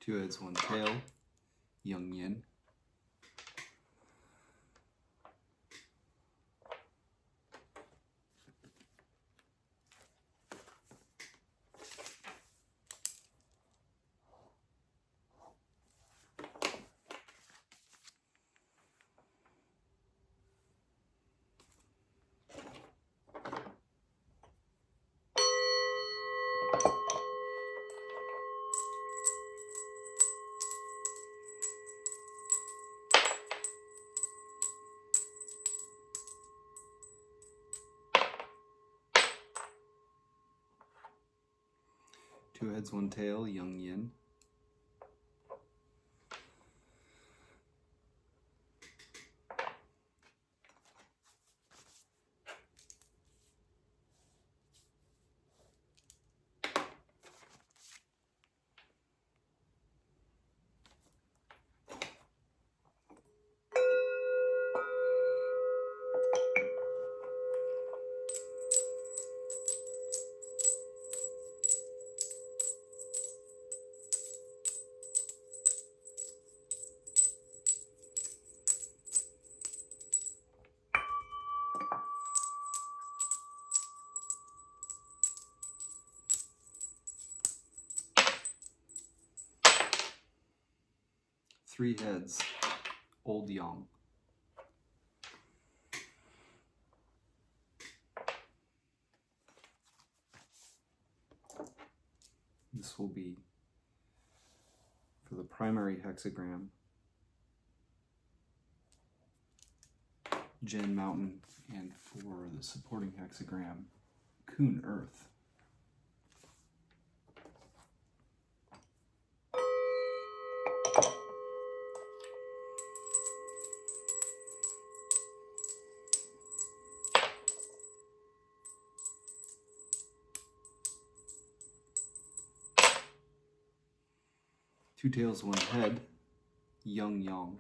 Two heads, one tail, Yang Yin. Two heads, one tail, Yang Yin. 3 heads, old yang. This will be for the primary hexagram, Gen Mountain, and for the supporting hexagram, Kun Earth. Two tails, one head, Yang Yang.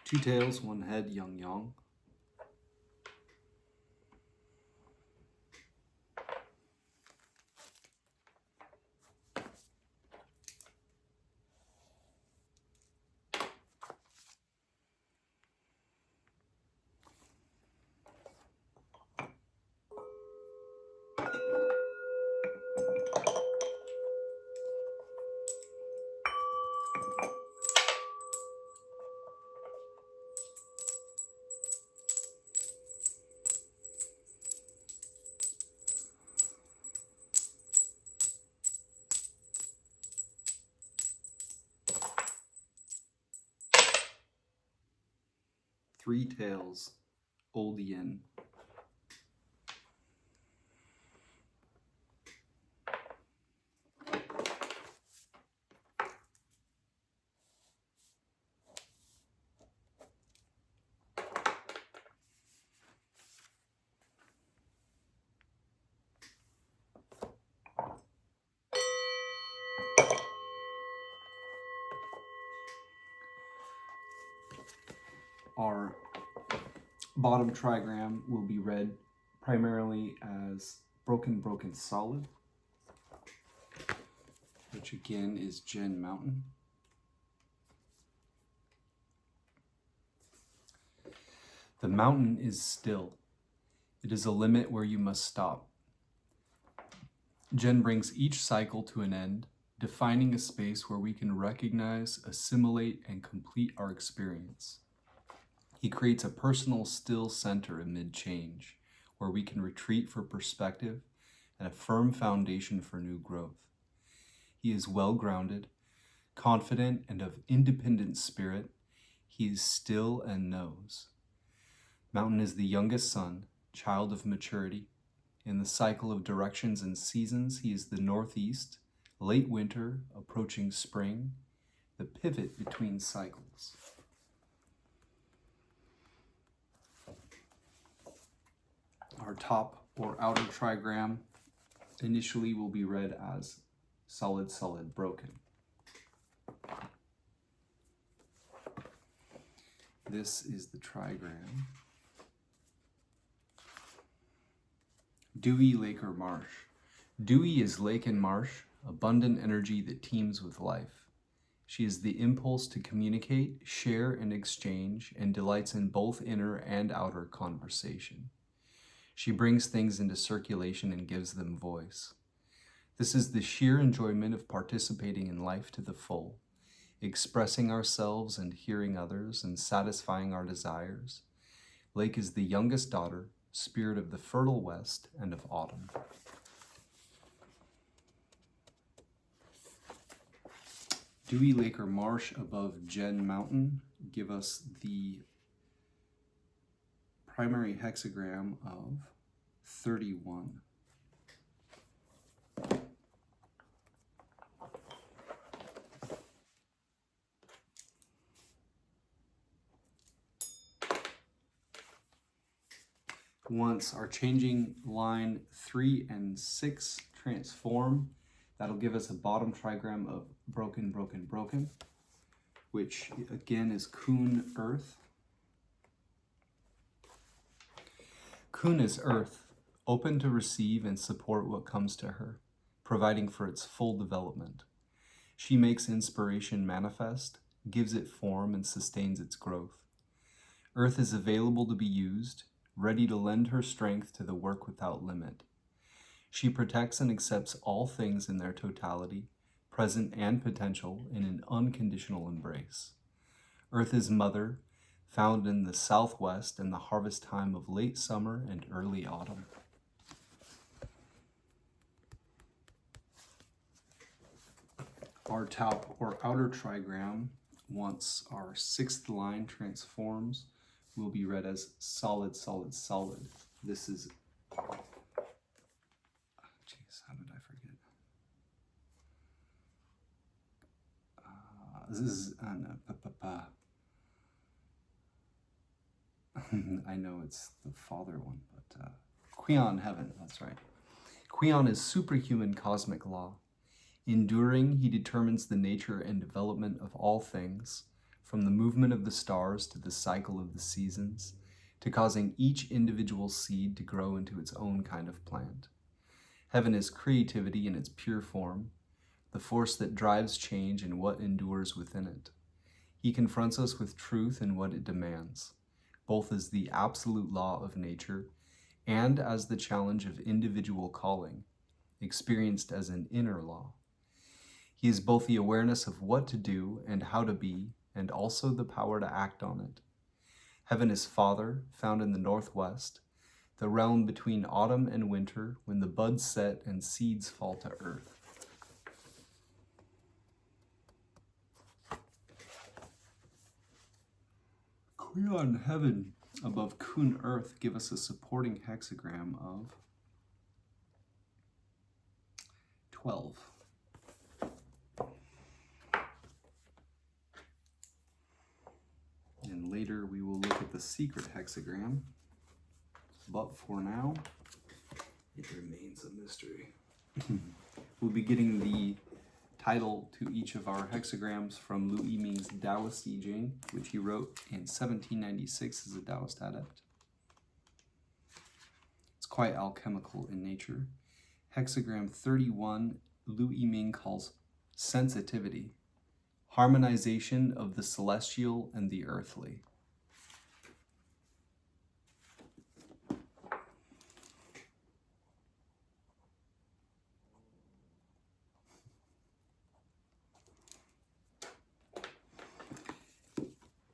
Two tails, one head, Yang Yang. Three tails, old yin. Our bottom trigram will be read primarily as broken, broken, solid, which again is Gen Mountain. The mountain is still. It is a limit where you must stop. Gen brings each cycle to an end, defining a space where we can recognize, assimilate, and complete our experience. He creates a personal still center amid change, where we can retreat for perspective and a firm foundation for new growth. He is well-grounded, confident, and of independent spirit. He is still and knows. Mountain is the youngest son, child of maturity. In the cycle of directions and seasons, he is the northeast, late winter, approaching spring, the pivot between cycles. Our top or outer trigram initially will be read as solid, solid, broken. This is the trigram. Dewy, lake, or marsh. Dewy is lake and marsh, abundant energy that teems with life. She is the impulse to communicate, share, and exchange, and delights in both inner and outer conversation. She brings things into circulation and gives them voice. This is the sheer enjoyment of participating in life to the full, expressing ourselves and hearing others and satisfying our desires. Lake is the youngest daughter, spirit of the fertile west and of autumn. Dewy Lake or Marsh above Jen Mountain give us the primary hexagram of 31. Once our changing line 3 and 6 transform, that'll give us a bottom trigram of broken, broken, broken, which again is Kun Earth. Kun is Earth, open to receive and support what comes to her, providing for its full development. She makes inspiration manifest, gives it form, and sustains its growth. Earth is available to be used, ready to lend her strength to the work without limit. She protects and accepts all things in their totality, present and potential, in an unconditional embrace. Earth is mother, found in the southwest in the harvest time of late summer and early autumn. Our top or outer trigram, once our 6th line transforms, will be read as solid, solid, solid. This is, how did I forget? This is, I know it's the father one, but Qian heaven, that's right. Qian is superhuman cosmic law. Enduring, he determines the nature and development of all things, from the movement of the stars to the cycle of the seasons, to causing each individual seed to grow into its own kind of plant. Heaven is creativity in its pure form, the force that drives change and what endures within it. He confronts us with truth and what it demands, both as the absolute law of nature and as the challenge of individual calling, experienced as an inner law. He is both the awareness of what to do and how to be, and also the power to act on it. Heaven is Father, found in the northwest, the realm between autumn and winter, when the buds set and seeds fall to earth. Qian heaven above Kun earth give us a supporting hexagram of 12. And later we will look at the secret hexagram, but for now, it remains a mystery. We'll be getting the title to each of our hexagrams from Lu Yiming's Taoist Jing, which he wrote in 1796 as a Taoist adept. It's quite alchemical in nature. Hexagram 31, Lu Yiming calls sensitivity, harmonization of the celestial and the earthly.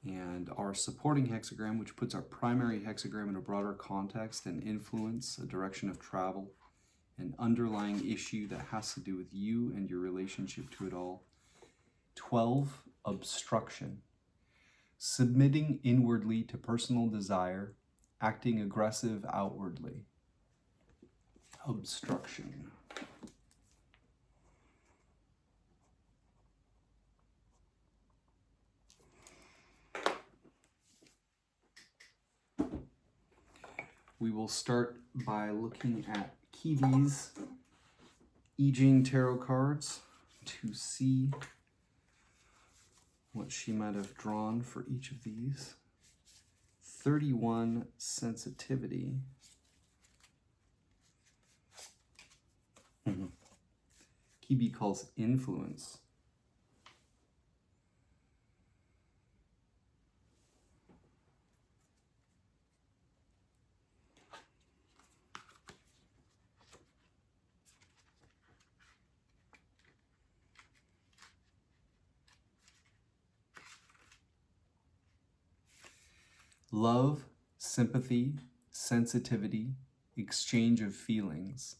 And our supporting hexagram, which puts our primary hexagram in a broader context and influence, a direction of travel, an underlying issue that has to do with you and your relationship to it all. 12, obstruction. Submitting inwardly to personal desire, acting aggressive outwardly. Obstruction. We will start by looking at Kiwi's I Ching tarot cards to see what she might have drawn for each of these. 31, sensitivity. Kiwi calls influence. Love, sympathy, sensitivity, exchange of feelings.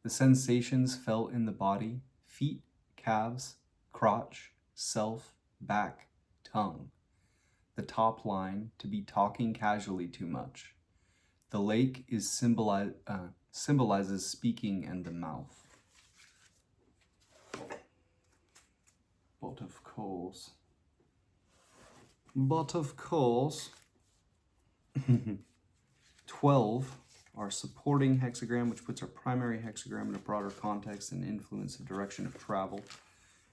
The sensations felt in the body, feet, calves, crotch, self, back, tongue. The top line, to be talking casually too much. The lake is symbolizes speaking and the mouth. But of course. 12 our supporting hexagram, which puts our primary hexagram in a broader context and influence the direction of travel,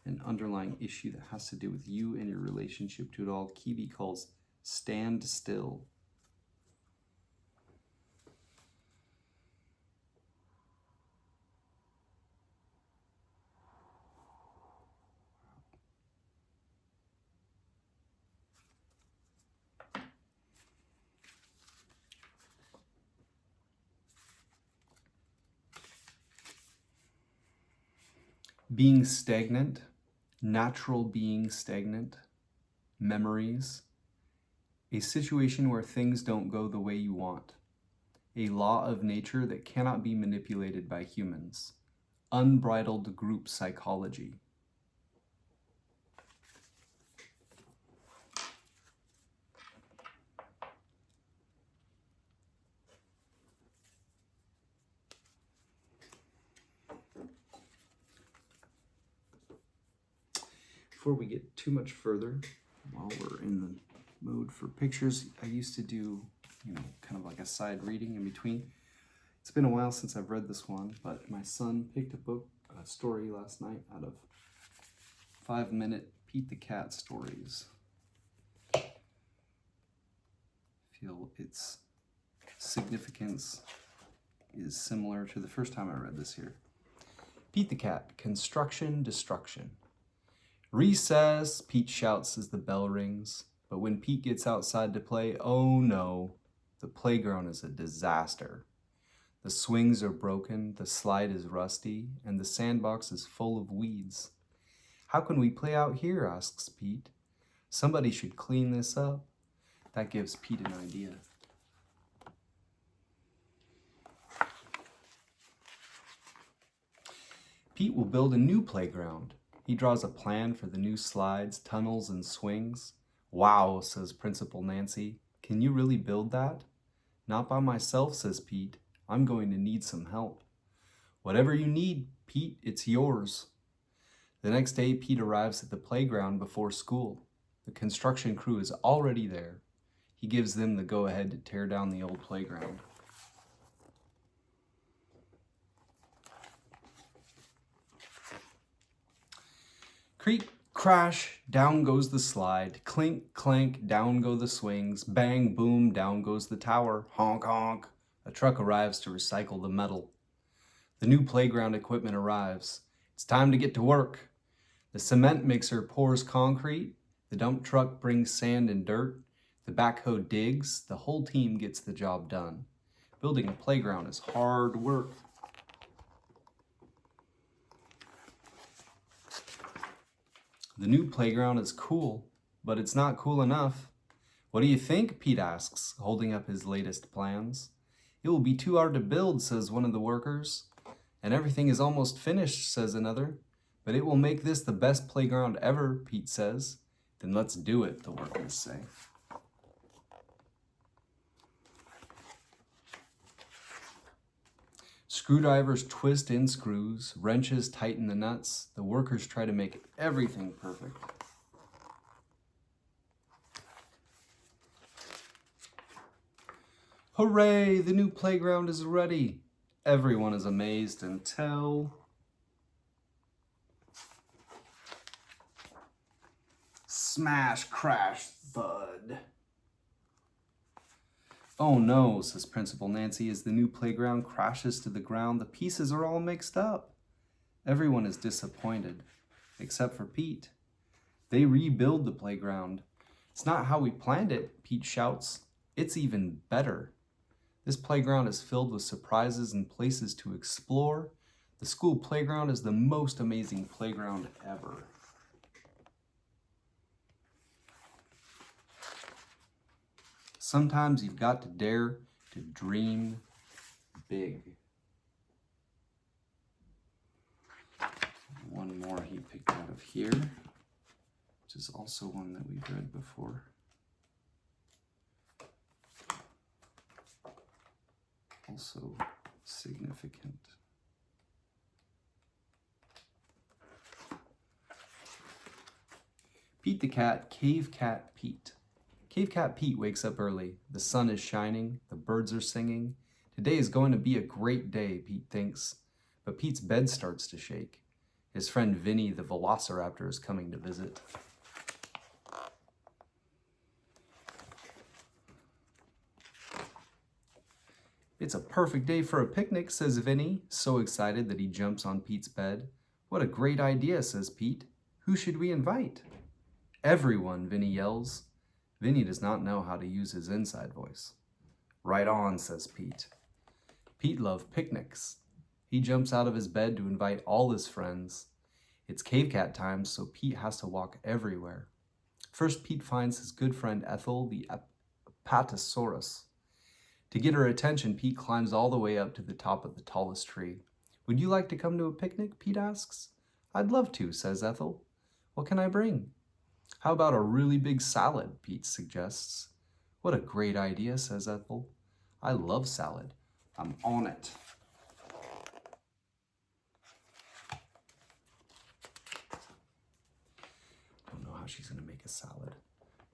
an underlying issue that has to do with you and your relationship to it all. Kiwi calls stand still. Being stagnant, natural being stagnant, memories, a situation where things don't go the way you want, a law of nature that cannot be manipulated by humans, unbridled group psychology. Before we get too much further, while we're in the mode for pictures, I used to do, kind of like a side reading in between. It's been a while since I've read this one, but my son picked a story last night out of 5-minute Pete the Cat stories. I feel its significance is similar to the first time I read this here. Pete the Cat, construction, destruction. Recess, Pete shouts as the bell rings. But when Pete gets outside to play, oh no, the playground is a disaster. The swings are broken, the slide is rusty, and the sandbox is full of weeds. How can we play out here, asks Pete. Somebody should clean this up. That gives Pete an idea. Pete will build a new playground. He draws a plan for the new slides, tunnels, and swings. Wow, says Principal Nancy. Can you really build that? Not by myself, says Pete. I'm going to need some help. Whatever you need, Pete, it's yours. The next day, Pete arrives at the playground before school. The construction crew is already there. He gives them the go-ahead to tear down the old playground. Creak, crash, down goes the slide. Clink, clank, down go the swings. Bang, boom, down goes the tower. Honk, honk. A truck arrives to recycle the metal. The new playground equipment arrives. It's time to get to work. The cement mixer pours concrete. The dump truck brings sand and dirt. The backhoe digs. The whole team gets the job done. Building a playground is hard work. The new playground is cool, but it's not cool enough. What do you think? Pete asks, holding up his latest plans. It will be too hard to build, says one of the workers. And everything is almost finished, says another. But it will make this the best playground ever, Pete says. Then let's do it, the workers say. Screwdrivers twist in screws, wrenches tighten the nuts. The workers try to make everything perfect. Hooray, the new playground is ready. Everyone is amazed until... Smash, crash, thud. Oh no, says Principal Nancy as the new playground crashes to the ground. The pieces are all mixed up. Everyone is disappointed, except for Pete. They rebuild the playground. It's not how we planned it, Pete shouts. It's even better. This playground is filled with surprises and places to explore. The school playground is the most amazing playground ever. Sometimes you've got to dare to dream big. One more he picked out of here, which is also one that we've read before. Also significant. Pete the Cat, Cave Cat Pete. Cave Cat Pete wakes up early. The sun is shining, the birds are singing. Today is going to be a great day, Pete thinks. But Pete's bed starts to shake. His friend Vinny the Velociraptor is coming to visit. It's a perfect day for a picnic, says Vinny, so excited that he jumps on Pete's bed. What a great idea, says Pete. Who should we invite? Everyone, Vinny yells. Vinny does not know how to use his inside voice. Right on, says Pete. Pete loves picnics. He jumps out of his bed to invite all his friends. It's cave cat time, so Pete has to walk everywhere. First, Pete finds his good friend Ethel, the Apatosaurus. To get her attention, Pete climbs all the way up to the top of the tallest tree. Would you like to come to a picnic? Pete asks. I'd love to, says Ethel. What can I bring? How about a really big salad? Pete suggests. What a great idea, says Ethel. I love salad. I'm on it. Don't know how she's going to make a salad.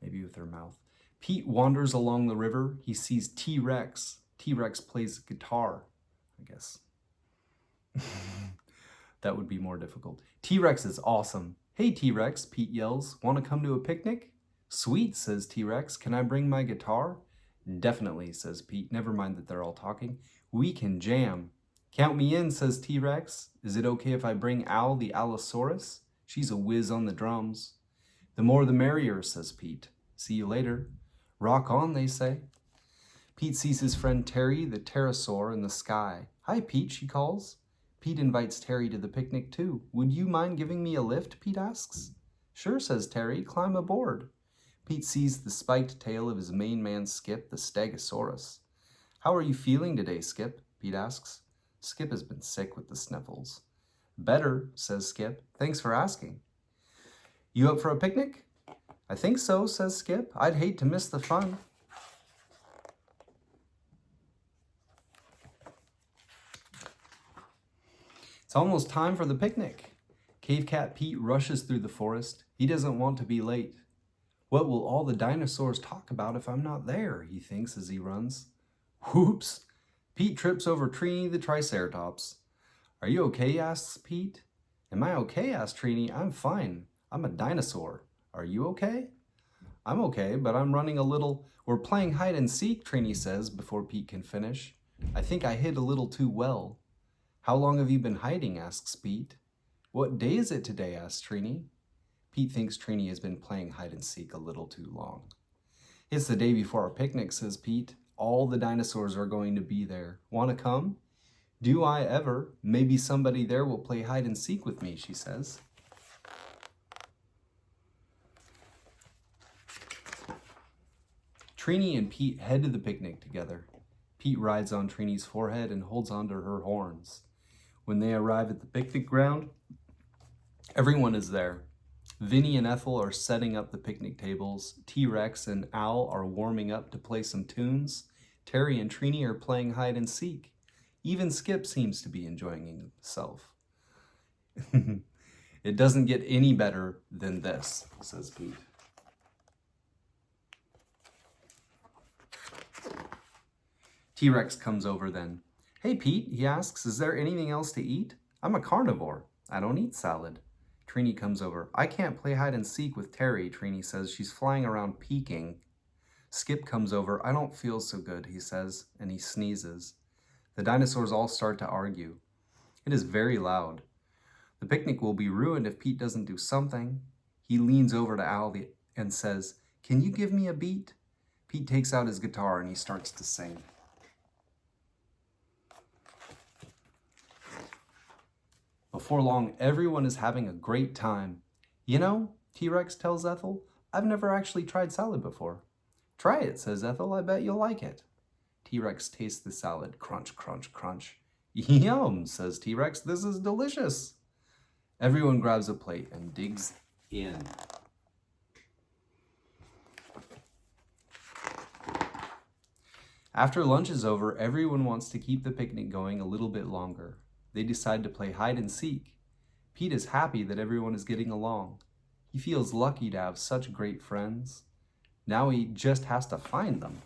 Maybe with her mouth. Pete wanders along the river. He sees T-Rex. T-Rex plays guitar, I guess. That would be more difficult. T-Rex is awesome. Hey, T-Rex, Pete yells. Want to come to a picnic? Sweet, says T-Rex. Can I bring my guitar? Definitely, says Pete. Never mind that they're all talking. We can jam. Count me in, says T-Rex. Is it okay if I bring Al the Allosaurus? She's a whiz on the drums. The more the merrier, says Pete. See you later. Rock on, they say. Pete sees his friend Terry, the pterosaur, in the sky. Hi, Pete, she calls. Pete invites Terry to the picnic, too. Would you mind giving me a lift? Pete asks. Sure, says Terry. Climb aboard. Pete sees the spiked tail of his main man, Skip, the Stegosaurus. How are you feeling today, Skip? Pete asks. Skip has been sick with the sniffles. Better, says Skip. Thanks for asking. You up for a picnic? I think so, says Skip. I'd hate to miss the fun. It's almost time for the picnic. Cave Cat Pete rushes through the forest. He doesn't want to be late. What will all the dinosaurs talk about if I'm not there, he thinks as he runs. Whoops! Pete trips over Trini the Triceratops. Are you okay, asks Pete. Am I okay, asks Trini. I'm fine. I'm a dinosaur. Are you okay? I'm okay, but I'm running a little... We're playing hide and seek, Trini says before Pete can finish. I think I hid a little too well. How long have you been hiding, asks Pete. What day is it today, asks Trini. Pete thinks Trini has been playing hide and seek a little too long. It's the day before our picnic, says Pete. All the dinosaurs are going to be there. Want to come? Do I ever? Maybe somebody there will play hide and seek with me, she says. Trini and Pete head to the picnic together. Pete rides on Trini's forehead and holds onto her horns. When they arrive at the picnic ground, everyone is there. Vinny and Ethel are setting up the picnic tables. T-Rex and Al are warming up to play some tunes. Terry and Trini are playing hide and seek. Even Skip seems to be enjoying himself. It doesn't get any better than this, says Pete. T-Rex comes over then. Hey, Pete, he asks, is there anything else to eat? I'm a carnivore. I don't eat salad. Trini comes over. I can't play hide and seek with Terry, Trini says. She's flying around peeking. Skip comes over. I don't feel so good, he says, and he sneezes. The dinosaurs all start to argue. It is very loud. The picnic will be ruined if Pete doesn't do something. He leans over to Al and says, can you give me a beat? Pete takes out his guitar and he starts to sing. Before long, everyone is having a great time. You know, T-Rex tells Ethel, I've never actually tried salad before. Try it, says Ethel. I bet you'll like it. T-Rex tastes the salad. Crunch, crunch, crunch. Yum, says T-Rex. This is delicious. Everyone grabs a plate and digs in. After lunch is over, everyone wants to keep the picnic going a little bit longer. They decide to play hide and seek. Pete is happy that everyone is getting along. He feels lucky to have such great friends. Now he just has to find them.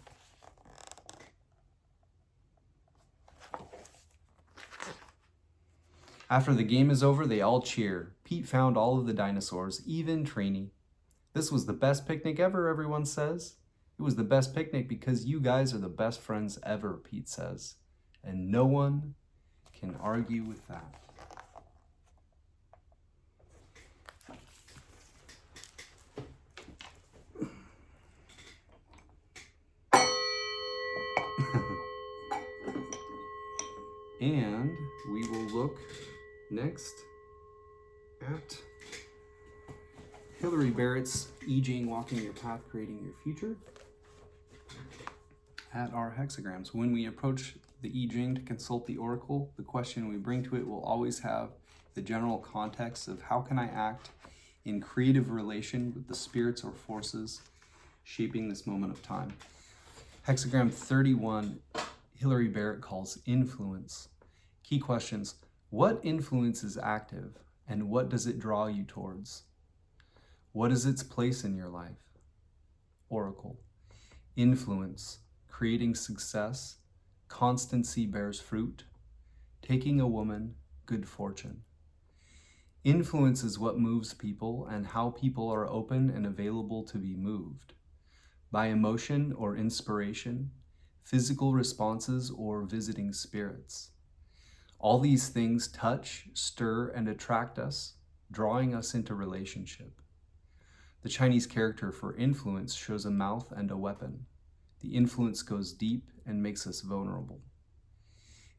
After the game is over, they all cheer. Pete found all of the dinosaurs, even Trini. This was the best picnic ever, everyone says. It was the best picnic because you guys are the best friends ever, Pete says. And no one can argue with that. And we will look next at Hilary Barrett's I Ching, Walking Your Path, Creating Your Future, at our hexagrams. When we approach the I Ching to consult the oracle, the question we bring to it will always have the general context of how can I act in creative relation with the spirits or forces shaping this moment of time. Hexagram 31, Hilary Barrett calls influence. Key questions: what influence is active and what does it draw you towards? What is its place in your life? Oracle: influence, creating success, constancy bears fruit, taking a woman, good fortune. Influence is what moves people and how people are open and available to be moved. By emotion or inspiration, physical responses or visiting spirits. All these things touch, stir, and attract us, drawing us into relationship. The Chinese character for influence shows a mouth and a weapon. The influence goes deep and makes us vulnerable.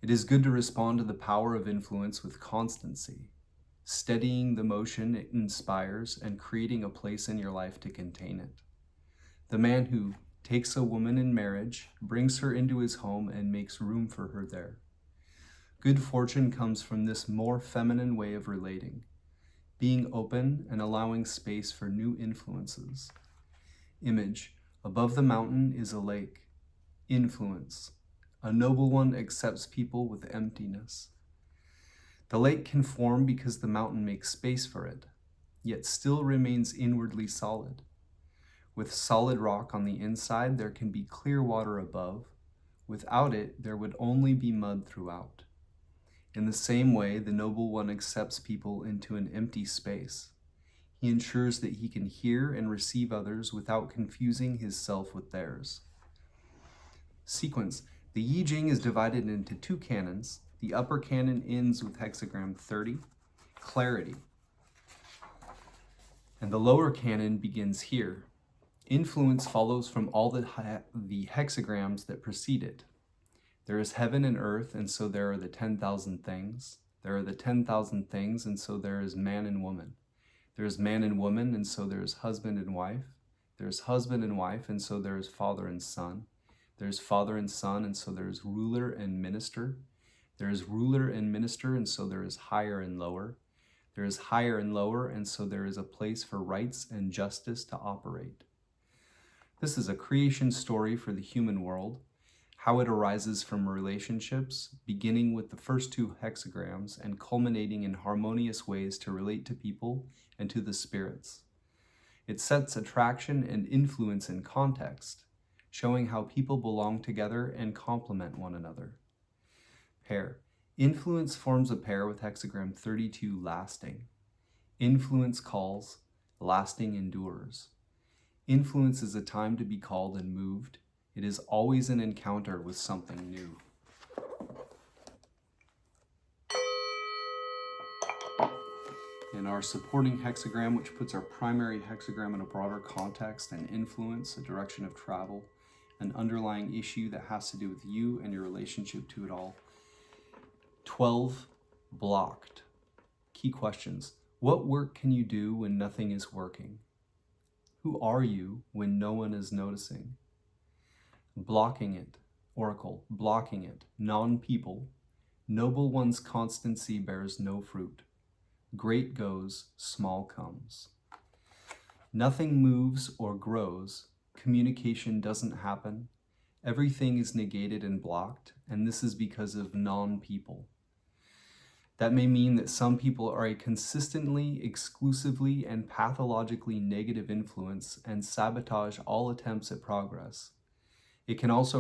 It is good to respond to the power of influence with constancy, steadying the motion it inspires and creating a place in your life to contain it. The man who takes a woman in marriage, brings her into his home, and makes room for her there. Good fortune comes from this more feminine way of relating, being open and allowing space for new influences. Image: above the mountain is a lake. Influence: a noble one accepts people with emptiness. The lake can form because the mountain makes space for it, yet still remains inwardly solid. With solid rock on the inside, there can be clear water above. Without it, there would only be mud throughout. In the same way, the noble one accepts people into an empty space. He ensures that he can hear and receive others without confusing his self with theirs. Sequence: the I Ching is divided into two canons. The upper canon ends with hexagram 30, clarity. And the lower canon begins here. Influence follows from all the hexagrams that precede it. There is heaven and earth, and so there are the 10,000 things. There are the 10,000 things, and so there is man and woman. There is man and woman, and so there is husband and wife. There is husband and wife, and so there is father and son. There is father and son, and so there is ruler and minister. There is ruler and minister, and so there is higher and lower. There is higher and lower, and so there is a place for rights and justice to operate. This is a creation story for the human world, how it arises from relationships, beginning with the first two hexagrams and culminating in harmonious ways to relate to people and to the spirits. It sets attraction and influence in context, showing how people belong together and complement one another. Pair. Influence forms a pair with hexagram 32, lasting. Influence calls, lasting endures. Influence is a time to be called and moved. It is always an encounter with something new. In our supporting hexagram, which puts our primary hexagram in a broader context and influence, a direction of travel, an underlying issue that has to do with you and your relationship to it all. 12, blocked. Key questions. What work can you do when nothing is working? Who are you when no one is noticing? blocking it, oracle, blocking it, non-people, noble one's constancy bears no fruit. Great goes, small comes. Nothing moves or grows, communication doesn't happen, everything is negated and blocked, and this is because of non-people. That may mean that some people are a consistently, exclusively, and pathologically negative influence and sabotage all attempts at progress. It can also